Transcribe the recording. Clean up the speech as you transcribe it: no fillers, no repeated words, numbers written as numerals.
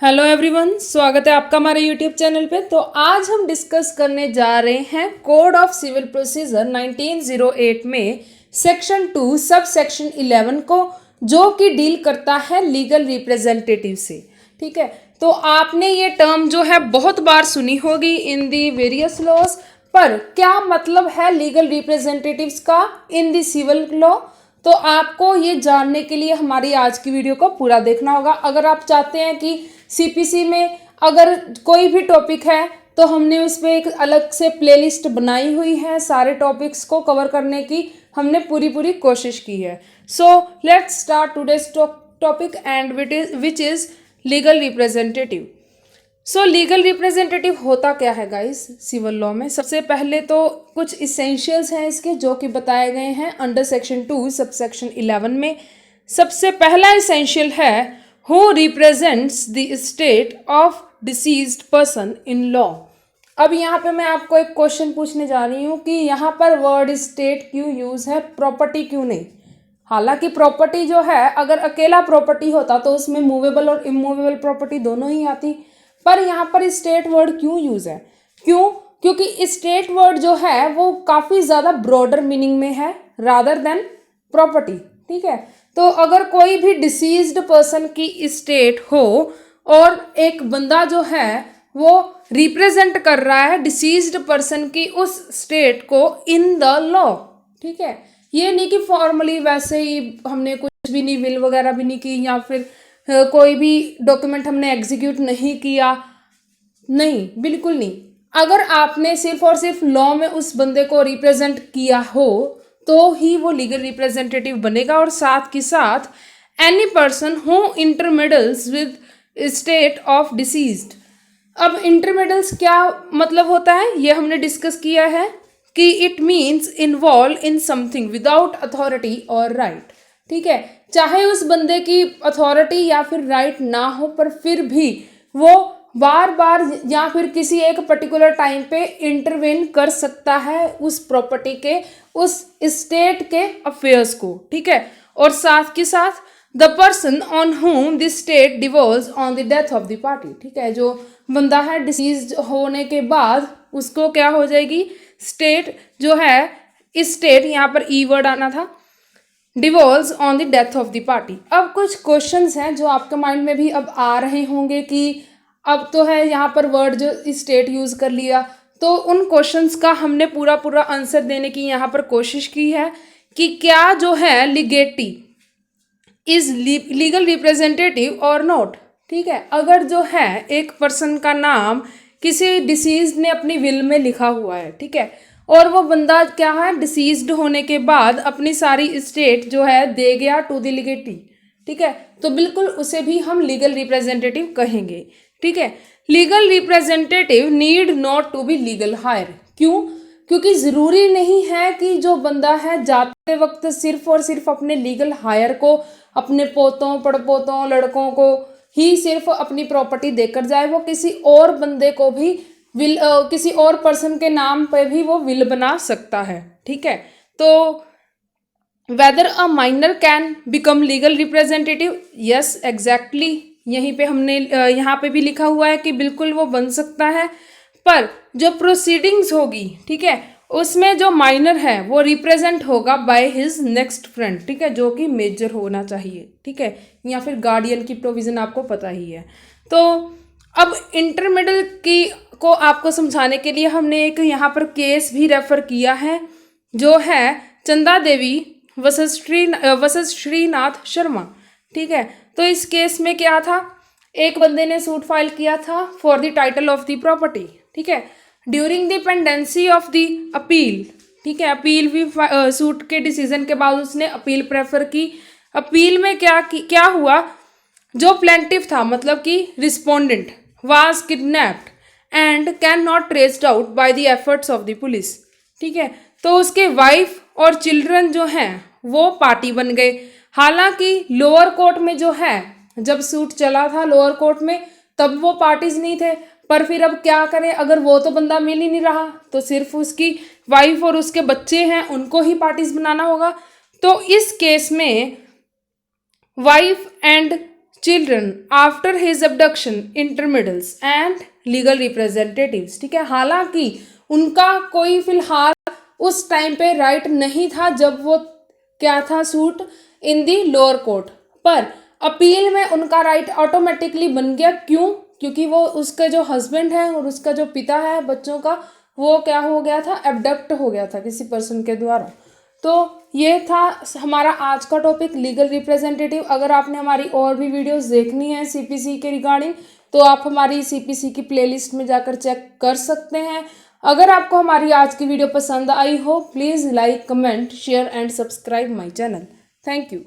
Hello everyone, स्वागत है आपका हमारे यूट्यूब चैनल पे। तो आज हम डिस्कस करने जा रहे हैं कोड ऑफ सिविल प्रोसीजर 1908 में सेक्शन 2 सब सेक्शन 11 को, जो कि डील करता है लीगल रिप्रेजेंटेटिव से। ठीक है, तो आपने ये टर्म जो है बहुत बार सुनी होगी इन दी वेरियस लॉज, पर क्या मतलब है लीगल रिप्रेजेंटेटिव्स का इन दी सिविल लॉ, तो आपको ये जानने के लिए हमारी आज की वीडियो को पूरा देखना होगा। अगर आप चाहते हैं कि सीपीसी में अगर कोई भी टॉपिक है तो हमने उस पर एक अलग से प्लेलिस्ट बनाई हुई है, सारे टॉपिक्स को कवर करने की हमने पूरी कोशिश की है। So let's start today's topic and which is legal representative. So legal representative होता क्या है गाइस सिविल लॉ में? सबसे पहले तो कुछ इसेंशियल्स हैं इसके, जो कि बताए गए हैं अंडर सेक्शन 2 सब सेक्शन 11 में। सबसे पहला इसेंशियल है who represents the state of deceased person in law. अब यहाँ पे मैं आपको एक क्वेश्चन पूछने जा रही हूँ कि यहाँ पर वर्ड स्टेट क्यों यूज है, प्रॉपर्टी क्यों नहीं? हालांकि प्रॉपर्टी जो है, अगर अकेला प्रॉपर्टी होता तो उसमें मूवेबल और इमूवेबल प्रॉपर्टी दोनों ही आती, पर यहाँ पर स्टेट वर्ड क्यों यूज है? क्यों? क्योंकि स्टेट वर्ड जो है वो काफी ज्यादा ब्रॉडर मीनिंग में है रादर देन प्रॉपर्टी। ठीक है, तो अगर कोई भी डिसीज्ड पर्सन की स्टेट हो और एक बंदा जो है वो रिप्रेजेंट कर रहा है डिसीज्ड पर्सन की उस स्टेट को इन द लॉ। ठीक है, ये नहीं कि फॉर्मली वैसे ही हमने कुछ भी नहीं, विल वगैरह भी नहीं की, या फिर कोई भी डॉक्यूमेंट हमने एग्जीक्यूट नहीं किया, नहीं, बिल्कुल नहीं। अगर आपने सिर्फ और सिर्फ लॉ में उस बंदे को रिप्रेजेंट किया हो तो ही वो लीगल रिप्रेजेंटेटिव बनेगा। और साथ के साथ any person who intermeddles with estate of deceased. अब इंटरमिडल्स क्या मतलब होता है ये हमने डिस्कस किया है कि it means involve in something without authority और राइट। ठीक है, चाहे उस बंदे की अथॉरिटी या फिर राइट ना हो, पर फिर भी वो बार बार या फिर किसी एक पर्टिकुलर टाइम पे इंटरवेन कर सकता है उस प्रॉपर्टी के, उस स्टेट के अफेयर्स को। ठीक है, और साथ के साथ the person on whom this estate devolves on the death of the party. ठीक है, जो बंदा है डिसीज होने के बाद उसको क्या हो जाएगी, स्टेट जो है, इस स्टेट यहाँ पर ई वर्ड आना था, devolves on the death of the party. अब कुछ क्वेश्चंस हैं जो आपके माइंड में भी अब आ रहे होंगे कि अब तो है यहाँ पर वर्ड जो स्टेट यूज कर लिया, तो उन क्वेश्चंस का हमने पूरा आंसर देने की यहाँ पर कोशिश की है कि क्या जो है लिगेटी इज लीगल रिप्रेजेंटेटिव और नॉट। ठीक है, अगर जो है एक पर्सन का नाम किसी डिसीज ने अपनी विल में लिखा हुआ है, ठीक है, और वो बंदा क्या है डिसीज्ड होने के बाद अपनी सारी स्टेट जो है दे गया टू द लिगेटी, ठीक है, तो बिल्कुल उसे भी हम लीगल रिप्रेजेंटेटिव कहेंगे। ठीक है, legal representative need not to be legal hire. क्यों? क्योंकि ज़रूरी नहीं है कि जो बंदा है जाते वक्त सिर्फ और सिर्फ अपने लीगल हायर को, अपने पोतों पड़पोतों लड़कों को ही सिर्फ अपनी प्रॉपर्टी देकर जाए, वो किसी और बंदे को भी विल किसी और पर्सन के नाम पे भी वो विल बना सकता है। ठीक है, तो weather a minor can become legal representative, yes exactly, यहीं पे हमने यहाँ पे भी लिखा हुआ है कि बिल्कुल वो बन सकता है, पर जो प्रोसीडिंग्स होगी, ठीक है, उसमें जो माइनर है वो रिप्रेजेंट होगा बाय हिज नेक्स्ट फ्रेंड। ठीक है, जो कि मेजर होना चाहिए। ठीक है, या फिर गार्डियन की प्रोविजन आपको पता ही है। तो अब इंटरमिडल की को आपको समझाने के लिए हमने एक यहाँ पर केस भी रेफर किया है, जो है चंदा देवी वर्सेस श्रीनाथ शर्मा। ठीक है, तो इस केस में क्या था, एक बंदे ने सूट फाइल किया था for the title of the property. ठीक है, during the pendency of the appeal. ठीक है, अपील भी सूट के डिसीजन के बाद उसने अपील प्रेफर की। अपील में क्या हुआ, जो प्लेंटिफ था मतलब कि respondent was kidnapped and can not traced out by the efforts of the police. ठीक है, तो उसके वाइफ और चिल्ड्रन जो हैं वो पार्टी बन गए। हालांकि लोअर कोर्ट में जो है, जब सूट चला था लोअर कोर्ट में, तब वो पार्टीज नहीं थे, पर फिर अब क्या करें, अगर वो तो बंदा मिल ही नहीं रहा तो सिर्फ उसकी वाइफ और उसके बच्चे हैं उनको ही पार्टीज बनाना होगा। तो इस केस में wife and children after his abduction, intermeddles and legal representatives. ठीक है, हालांकि उनका कोई फिलहाल उस टाइम पे राइट नहीं था जब वो क्या था suit in the lower court, पर अपील में उनका राइट ऑटोमेटिकली बन गया। क्यों? क्योंकि वो उसका जो हस्बैंड है और उसका जो पिता है बच्चों का, वो क्या हो गया था, एबडक्ट हो गया था किसी पर्सन के द्वारा। तो ये था हमारा आज का टॉपिक, लीगल रिप्रेजेंटेटिव। अगर आपने हमारी और भी वीडियोस देखनी है सीपीसी के रिगार्डिंग, तो आप हमारी सीपीसी की प्लेलिस्ट में जाकर चेक कर सकते हैं। अगर आपको हमारी आज की वीडियो पसंद आई हो, please like, comment, share and subscribe my channel. Thank you.